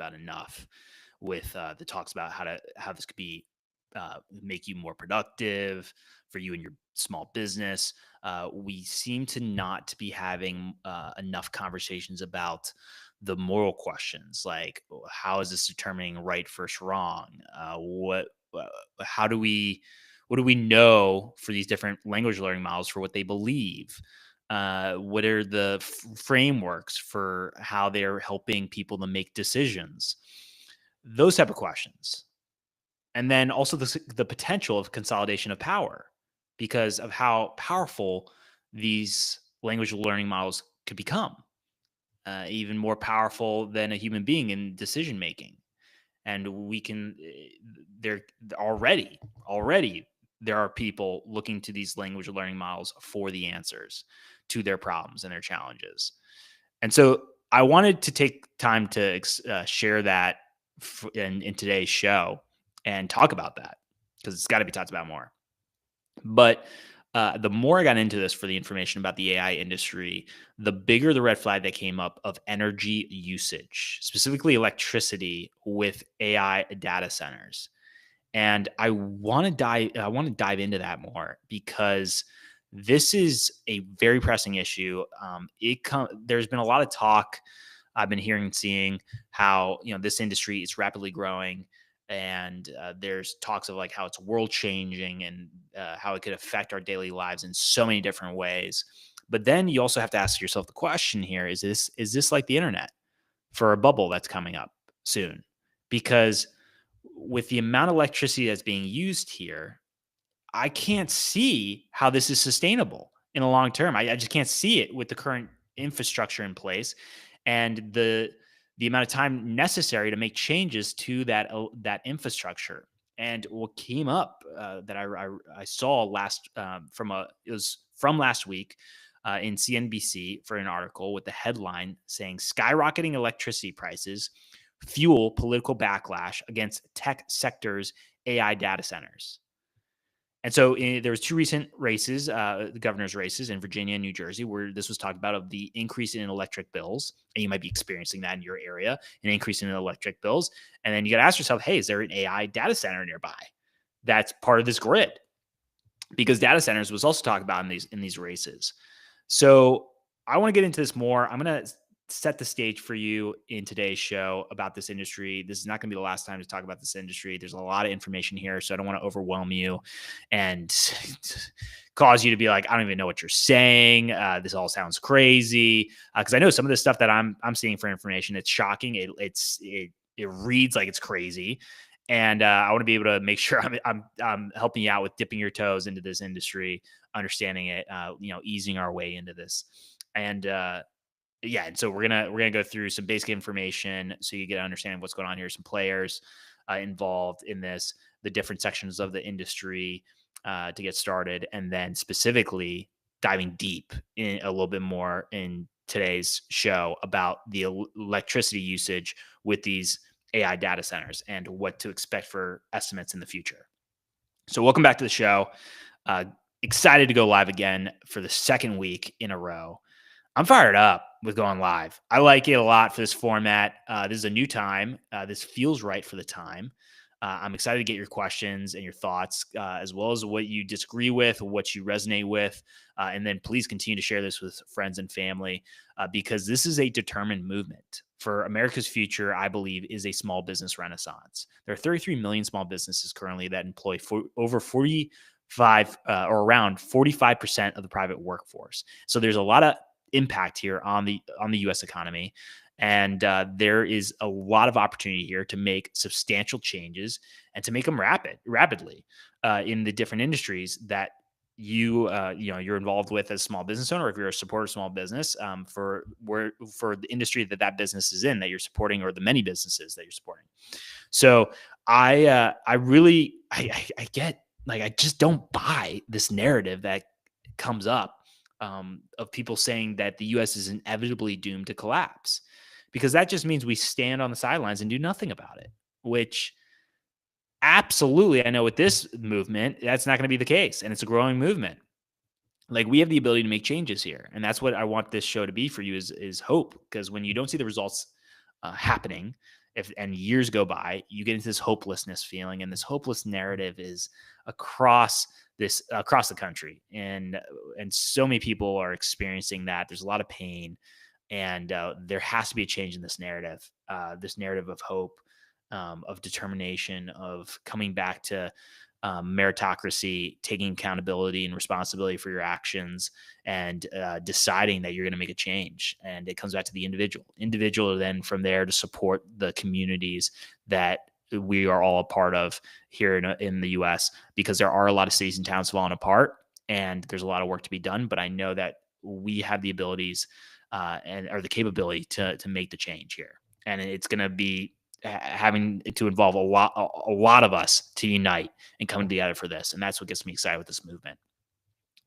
about enough with the talks about how this could be make you more productive for you and your small business. We seem to not be having enough conversations about the moral questions, like how is this determining right versus wrong? Uh, how do we what do we know for these different language learning models for what they believe? What are the frameworks for how they're helping people to make decisions? Those type of questions. And then also the potential of consolidation of power because of how powerful these language learning models could become, even more powerful than a human being in decision making. And we can, there already, there are people looking to these language learning models for the answers to their problems and their challenges. And so I wanted to take time to share that in today's show and talk about that because it's got to be talked about more. But the more I got into this for the information about the AI industry, the bigger the red flag that came up of energy usage, specifically electricity with AI data centers. And I want to dive into that more because this is a very pressing issue. There's been a lot of talk I've been hearing and seeing how this industry is rapidly growing, and there's talks of like how it's world changing and how it could affect our daily lives in so many different ways. But then you also have to ask yourself the question here: is this like the internet for a bubble that's coming up soon? Because with the amount of electricity that's being used here, I can't see how this is sustainable in the long term. I just can't see it with the current infrastructure in place and the amount of time necessary to make changes to that infrastructure. And what came up that I saw it was from last week in CNBC for an article with the headline saying skyrocketing electricity prices fuel political backlash against tech sector's AI data centers. And so there was two recent races, the governor's races in Virginia and New Jersey, where this was talked about of the increase in electric bills. And you might be experiencing that in your area, an increase in electric bills. And then you got to ask yourself, hey, is there an AI data center nearby that's part of this grid? Because data centers was also talked about in these races. So I want to get into this more. I'm going to set the stage for you in today's show about this industry. This is not going to be the last time to talk about this industry. There's a lot of information here, so I don't want to overwhelm you and cause you to be like, I don't even know what you're saying. This all sounds crazy. Because I know some of the stuff that I'm seeing for information, it's shocking. It reads like it's crazy. And I want to be able to make sure I'm helping you out with dipping your toes into this industry, understanding it, easing our way into this. And yeah, and so we're gonna go through some basic information so you get an understanding of what's going on here, some players involved in this, the different sections of the industry to get started, and then specifically diving deep in a little bit more in today's show about the electricity usage with these AI data centers and what to expect for estimates in the future. So welcome back to the show. Uh, Excited to go live again for the second week in a row. I'm fired up with going live. I like it a lot for this format. This is a new time. This feels right for the time. I'm excited to get your questions and your thoughts, as well as what you disagree with, what you resonate with. And then please continue to share this with friends and family because this is a determined movement. For America's future, I believe, is a small business renaissance. There are 33 million small businesses currently that employ over 45 or around 45% of the private workforce. So there's a lot of impact here on the U.S. economy, and there is a lot of opportunity here to make substantial changes and to make them rapidly in the different industries that you're involved with as a small business owner, or if you're a supporter of small business for the industry that business is in that you're supporting, or the many businesses that you're supporting. So I get, like, I just don't buy this narrative that comes up of people saying that the U.S. is inevitably doomed to collapse, because that just means we stand on the sidelines and do nothing about it, which absolutely, I know with this movement, that's not going to be the case. And it's a growing movement. Like, we have the ability to make changes here. And that's what I want this show to be for you is hope. Because when you don't see the results happening, If and years go by, you get into this hopelessness feeling, and this hopeless narrative is across across the country, and so many people are experiencing that. There's a lot of pain, and there has to be a change in this narrative of hope, of determination, of coming back to meritocracy, taking accountability and responsibility for your actions, and deciding that you're going to make a change. And it comes back to the individual then from there to support the communities that we are all a part of here in the US, because there are a lot of cities and towns falling apart, and there's a lot of work to be done. But I know that we have the abilities and or the capability to make the change here. And it's going to be having to involve a lot of us to unite and come together for this. And that's what gets me excited with this movement.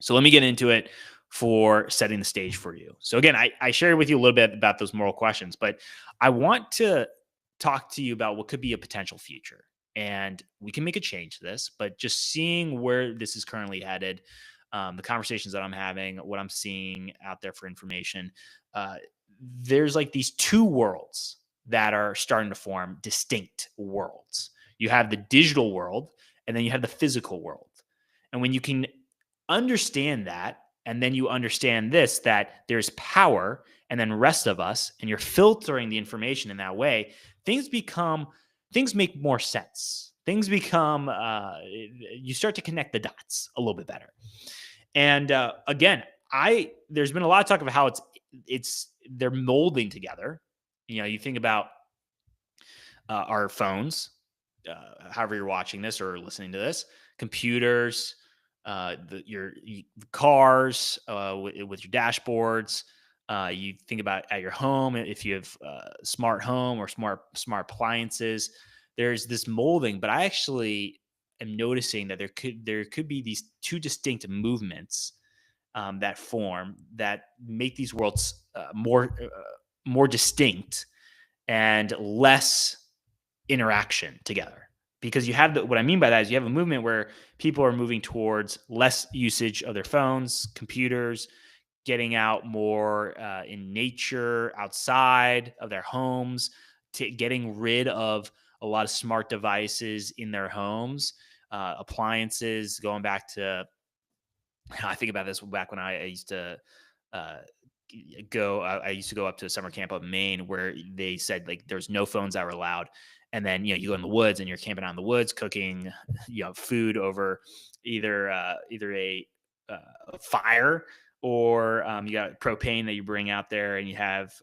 So let me get into it for setting the stage for you. So again, I shared with you a little bit about those moral questions, but I want to talk to you about what could be a potential future. And we can make a change to this, but just seeing where this is currently headed, the conversations that I'm having, what I'm seeing out there for information, uh, there's like these two worlds that are starting to form distinct worlds. You have the digital world, and then you have the physical world. And when you can understand that, and then you understand this, that there's power and then rest of us, and you're filtering the information in that way, things make more sense. Things become you start to connect the dots a little bit better. And again, there's been a lot of talk about how they're molding together. You think about our phones, however you're watching this or listening to this, computers, your cars with your dashboards. You think about at your home, if you have smart home or smart appliances. There's this molding, but I actually am noticing that there could be these two distinct movements that form that make these worlds more distinct and less interaction together. Because you have what I mean by that is you have a movement where people are moving towards less usage of their phones, computers, getting out more in nature, outside of their homes, to getting rid of a lot of smart devices in their homes, appliances, going back to, I think about this back when I used to uh, I used to go up to a summer camp up in Maine where they said like there's no phones that were allowed. And then, you go in the woods and you're camping out in the woods, cooking, food over either a fire, or you got propane that you bring out there, and you have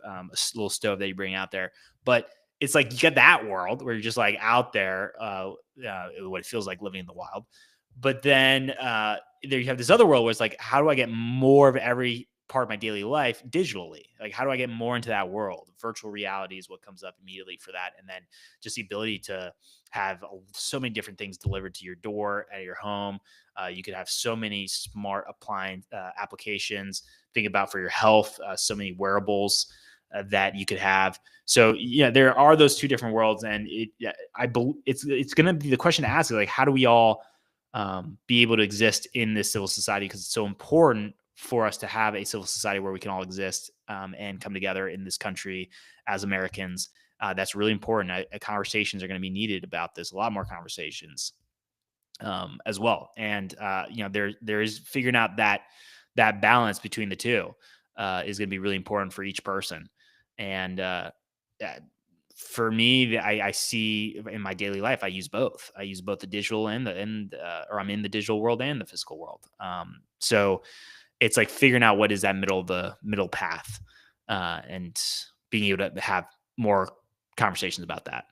little stove that you bring out there. But it's like you get that world where you're just like out there, what it feels like living in the wild. But then there you have this other world where it's like, how do I get more of every part of my daily life digitally? Like, how do I get more into that world? Virtual reality is what comes up immediately for that. And then just the ability to have so many different things delivered to your door at your home. You could have so many smart appliance applications. Think about for your health, so many wearables that you could have. So yeah, there are those two different worlds, and it's going to be the question to ask, like, how do we all be able to exist in this civil society? Because it's so important for us to have a civil society where we can all exist and come together in this country as Americans. That's really important. Conversations are going to be needed about this. A lot more conversations as well. And there is figuring out that balance between the two is going to be really important for each person. And for me, I see in my daily life, I use both. I use both the digital or I'm in the digital world and the physical world. So it's like figuring out what is that middle path, and being able to have more conversations about that.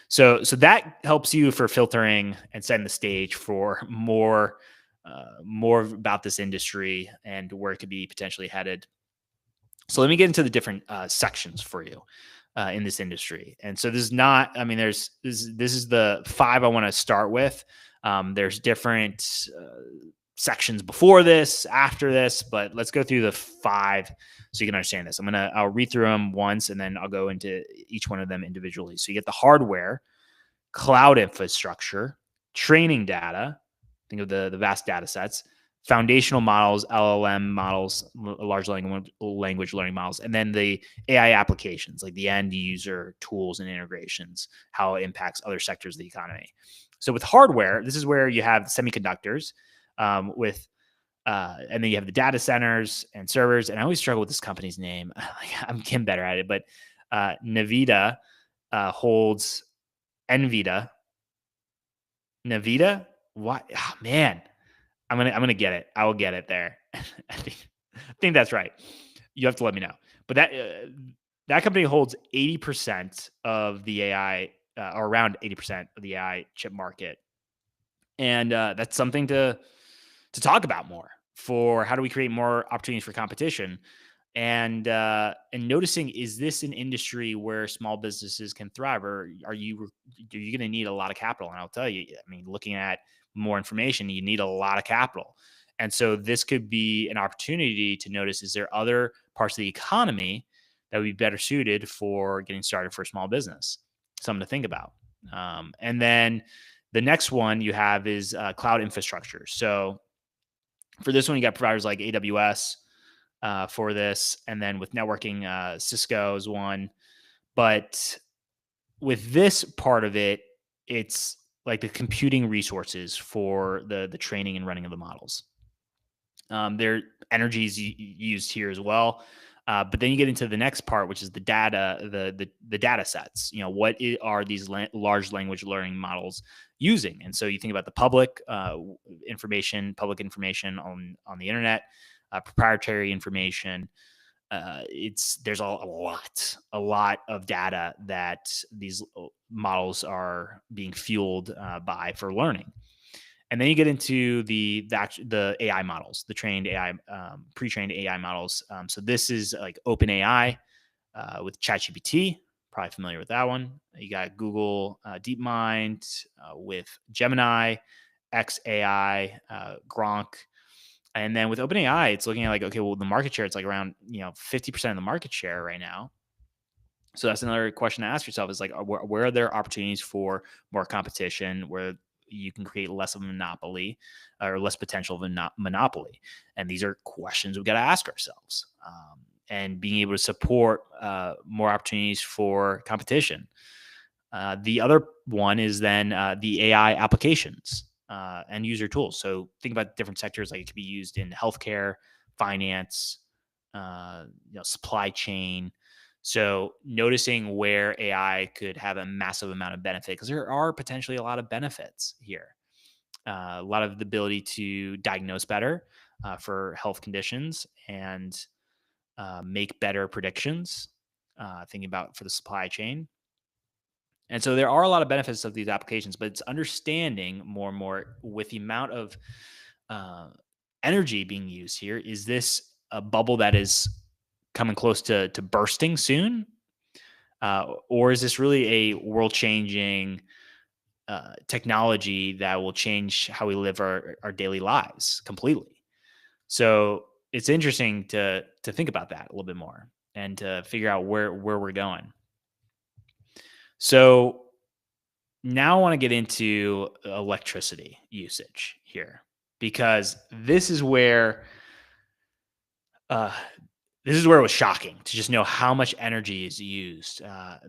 So that helps you for filtering and setting the stage for more about this industry and where it could be potentially headed. So let me get into the different sections for you in this industry. And so this is not, I mean, this is the 5 I want to start with. There's different sections before this, after this, but let's go through the 5 so you can understand this. I'll read through them once, and then I'll go into each one of them individually. So you get the hardware, cloud infrastructure, training data, think of the vast data sets, foundational models, LLM models, large language learning models, and then the AI applications, like the end user tools and integrations, how it impacts other sectors of the economy. So with hardware, this is where you have semiconductors, with and then you have the data centers and servers. And I always struggle with this company's name. I'm Kim better at it, but Nvidia holds Nvidia. Nvidia? What? Oh, man, I'm gonna get it. I will get it there. I think that's right. You have to let me know. But that company holds 80% of the AI, or around 80% of the AI chip market, and that's something to talk about more. For how do we create more opportunities for competition, and noticing, is this an industry where small businesses can thrive, or are you going to need a lot of capital? And I'll tell you, I mean, looking at more information, you need a lot of capital. And so this could be an opportunity to notice, is there other parts of the economy that would be better suited for getting started for a small business? Something to think about. And then the next one you have is cloud infrastructure. So for this one, you got providers like AWS for this, and then with networking, Cisco is one. But with this part of it, it's like the computing resources for the training and running of the models. Their energy is used here as well. But then you get into the next part, which is the data, the data sets. What are these large language learning models using? And so you think about the public information on the internet, proprietary information. There's a lot of data that these models are being fueled by for learning. And then you get into the AI models, the trained AI, pre-trained AI models. So this is like OpenAI with ChatGPT. Probably familiar with that one. You got Google DeepMind with Gemini, XAI, Gronk. And then with OpenAI, it's looking at like, okay, well, the market share, it's like around 50% of the market share right now. So that's another question to ask yourself, is like, where are there opportunities for more competition, where you can create less of a monopoly, or less potential of a monopoly? And these are questions we've got to ask ourselves, and being able to support more opportunities for competition. The other one is then the AI applications and user tools. So think about different sectors, like it could be used in healthcare, finance, supply chain. So noticing where AI could have a massive amount of benefit, because there are potentially a lot of benefits here. A lot of the ability to diagnose better for health conditions, and make better predictions, thinking about for the supply chain. And so there are a lot of benefits of these applications, but it's understanding more and more, with the amount of uh, energy being used here. Is this a bubble that is coming close to bursting soon? Or is this really a world changing technology that will change how we live our daily lives completely? So it's interesting to think about that a little bit more, and to figure out where we're going. So now I want to get into electricity usage here, because uh, this is where it was shocking to just know how much energy is used.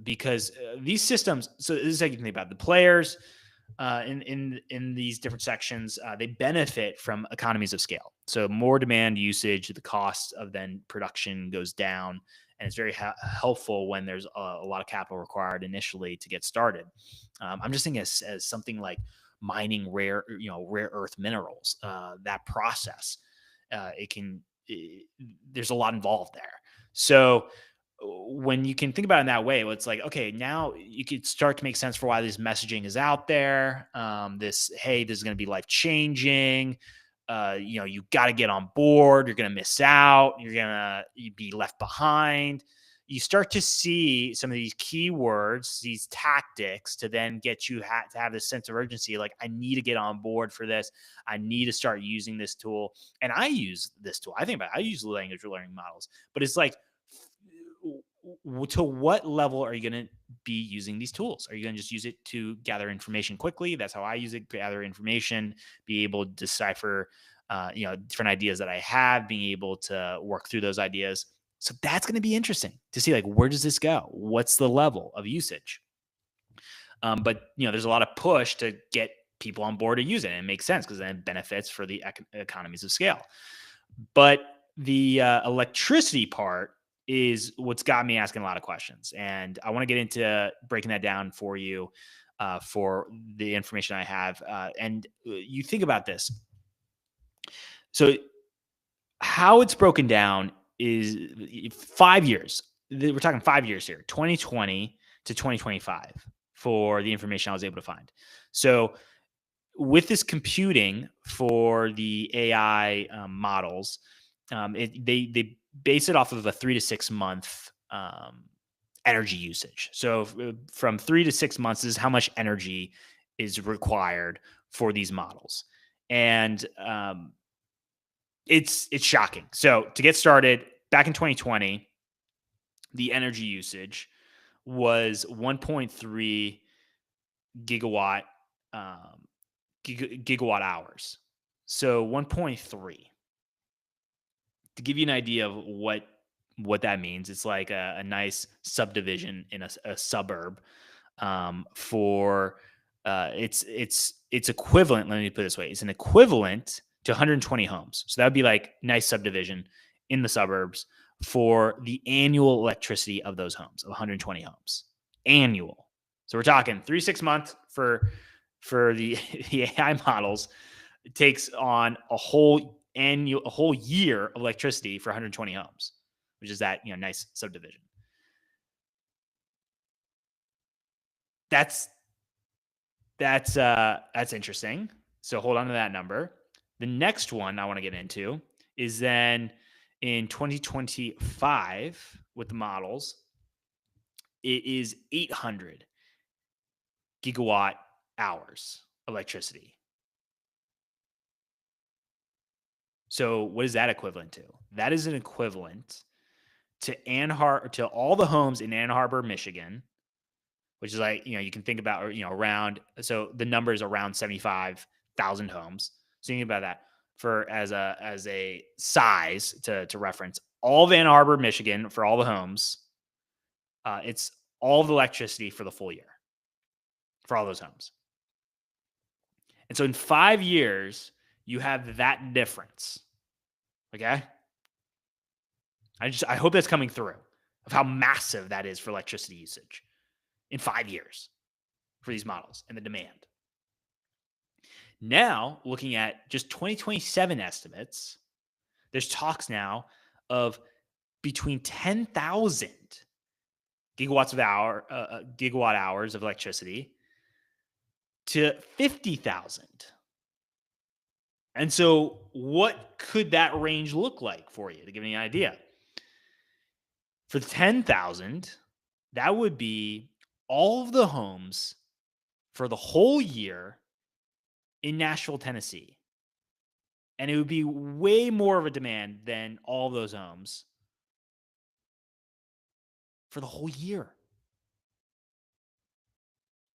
Because these systems, so this is how you can think about it. The players in these different sections, they benefit from economies of scale. So more demand usage, the cost of then production goes down, and it's very helpful when there's a lot of capital required initially to get started. I'm just thinking as something like mining rare earth minerals. That process, it can there's a lot involved there. So when you can think about it in that way, well, it's like, okay, now you could start to make sense for why this messaging is out there. Hey, this is going to be life changing. You got to get on board. You're going to miss out. You're going to be left behind. You start to see some of these keywords, these tactics, to then get you to have this sense of urgency. Like, I need to get on board for this. I need to start using this tool. And I use this tool. I use language learning models, but it's like, to what level are you going to be using these tools? Are you going to just use it to gather information quickly? That's how I use it: gather information, be able to decipher different ideas that I have, being able to work through those ideas. So that's going to be interesting to see, like, where does this go? What's the level of usage? But there's a lot of push to get people on board to use it, and it makes sense because then it benefits for the economies of scale. But the electricity part is what's got me asking a lot of questions, and I want to get into breaking that down for you for the information I have. And you think about this. So how it's broken down is 5 years. We're talking 5 years here, 2020 to 2025 for the information I was able to find. So with this computing for the AI models, they base it off of a 3 to 6 month energy usage. So from 3 to 6 months is how much energy is required for these models, and it's shocking. So to get started, back in 2020, the energy usage was 1.3 gigawatt um, gigawatt hours. So 1.3. To give you an idea of what that means, it's like a nice subdivision in a suburb. For it's equivalent. Let me put it this way: it's an equivalent to 120 homes. So that would be like nice subdivision in the suburbs for the annual electricity of those homes, of 120 homes annual. So we're talking 3 6 months for the the AI models. It takes on a whole year of electricity for 120 homes, which is that nice subdivision. That's that's interesting. So hold on to that number. The next one I want to get into is then in 2025 with the models, it is 800 gigawatt hours electricity. So what is that equivalent to? That is an equivalent to all the homes in Ann Arbor, Michigan, which is like, you can think about, around, so the number is around 75,000 homes. So think about that for as a size to reference all of Ann Arbor, Michigan, for all the homes. It's all the electricity for the full year for all those homes. And so in 5 years, you have that difference. Okay. I hope that's coming through of how massive that is for electricity usage in 5 years for these models and the demand. Now, looking at just 2027 estimates, there's talks now of between 10,000 gigawatt hours of electricity to 50,000. And so what could that range look like for you, to give you an idea? For 10,000, that would be all of the homes for the whole year in Nashville, Tennessee. And it would be way more of a demand than all those homes for the whole year.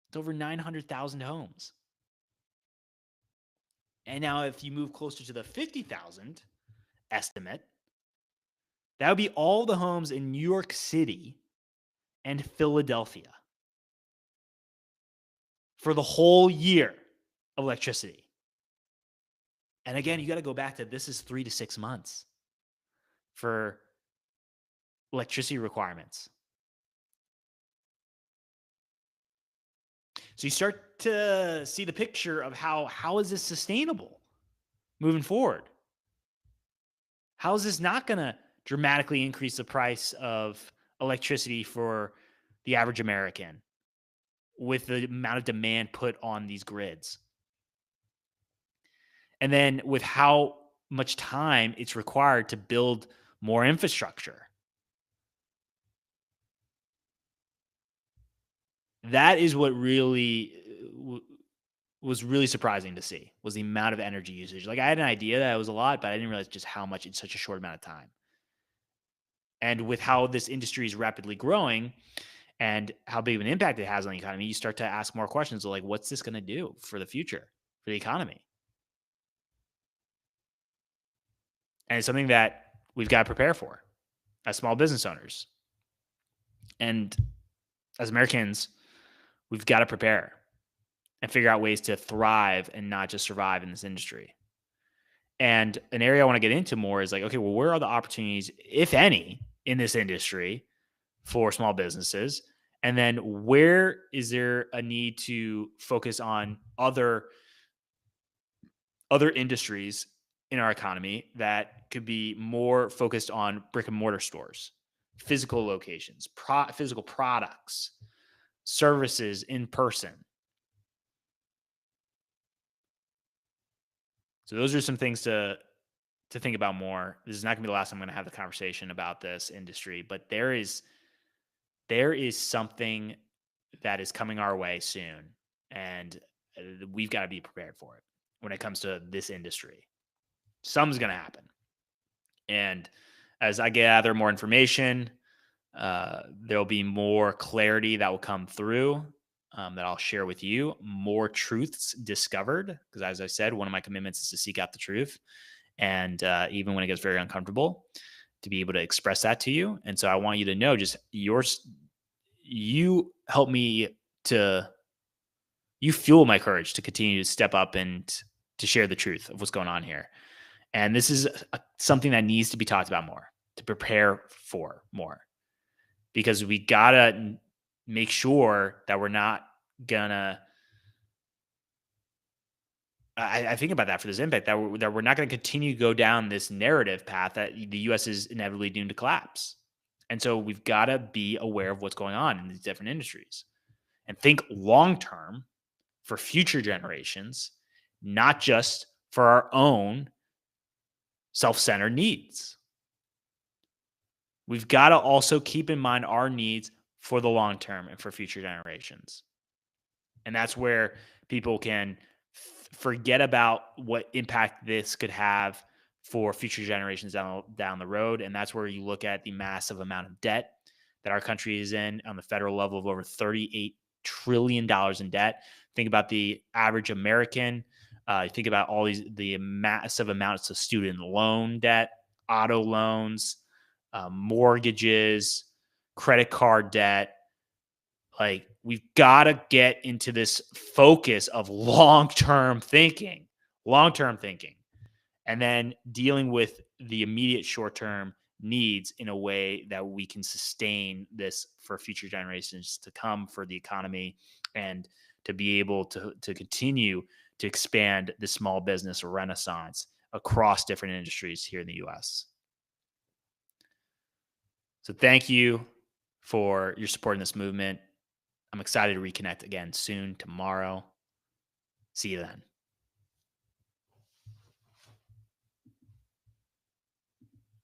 It's over 900,000 homes. And now if you move closer to the 50,000 estimate, that would be all the homes in New York City and Philadelphia for the whole year of electricity. And again, you got to go back to this is 3 to 6 months for electricity requirements. So you start to see the picture of how is this sustainable moving forward? How is this not going to dramatically increase the price of electricity for the average American with the amount of demand put on these grids? And then with how much time it's required to build more infrastructure. That is what really was really surprising to see, was the amount of energy usage. Like, I had an idea that it was a lot, but I didn't realize just how much in such a short amount of time. And with how this industry is rapidly growing and how big of an impact it has on the economy, you start to ask more questions like, what's this going to do for the future, for the economy? And it's something that we've got to prepare for as small business owners. And as Americans, we've got to prepare and figure out ways to thrive and not just survive in this industry. And an area I want to get into more is like, okay, well, where are the opportunities, if any, in this industry for small businesses? And then where is there a need to focus on other industries in our economy that could be more focused on brick and mortar stores, physical locations, physical products, services in person? So those are some things to think about more. This is not going to be the last time I'm going to have the conversation about this industry, but there is something that is coming our way soon, and we've got to be prepared for it when it comes to this industry. Something's going to happen, and as I gather more information, there'll be more clarity that will come through. That I'll share with you, more truths discovered. Because, as I said, one of my commitments is to seek out the truth. And even when it gets very uncomfortable, to be able to express that to you. And so I want you to know, just you help me to, you fuel my courage to continue to step up and to share the truth of what's going on here. And this is something that needs to be talked about more, to prepare for more, because we gotta make sure that we're not gonna. I think about that for this impact, that we're not going to continue to go down this narrative path that the U.S. is inevitably doomed to collapse. And so we've got to be aware of what's going on in these different industries and think long term for future generations, not just for our own self centered needs. We've got to also keep in mind our needs for the long term and for future generations. And that's where people can forget about what impact this could have for future generations down the road. And that's where you look at the massive amount of debt that our country is in on the federal level of over $38 trillion in debt. Think about the average American. Think about the massive amounts of student loan debt, auto loans, mortgages, credit card debt. Like, we've got to get into this focus of long-term thinking, and then dealing with the immediate short-term needs in a way that we can sustain this for future generations to come, for the economy, and to be able to continue to expand the small business renaissance across different industries here in the U.S. So thank you for your support in this movement. I'm excited to reconnect again soon tomorrow. See you then.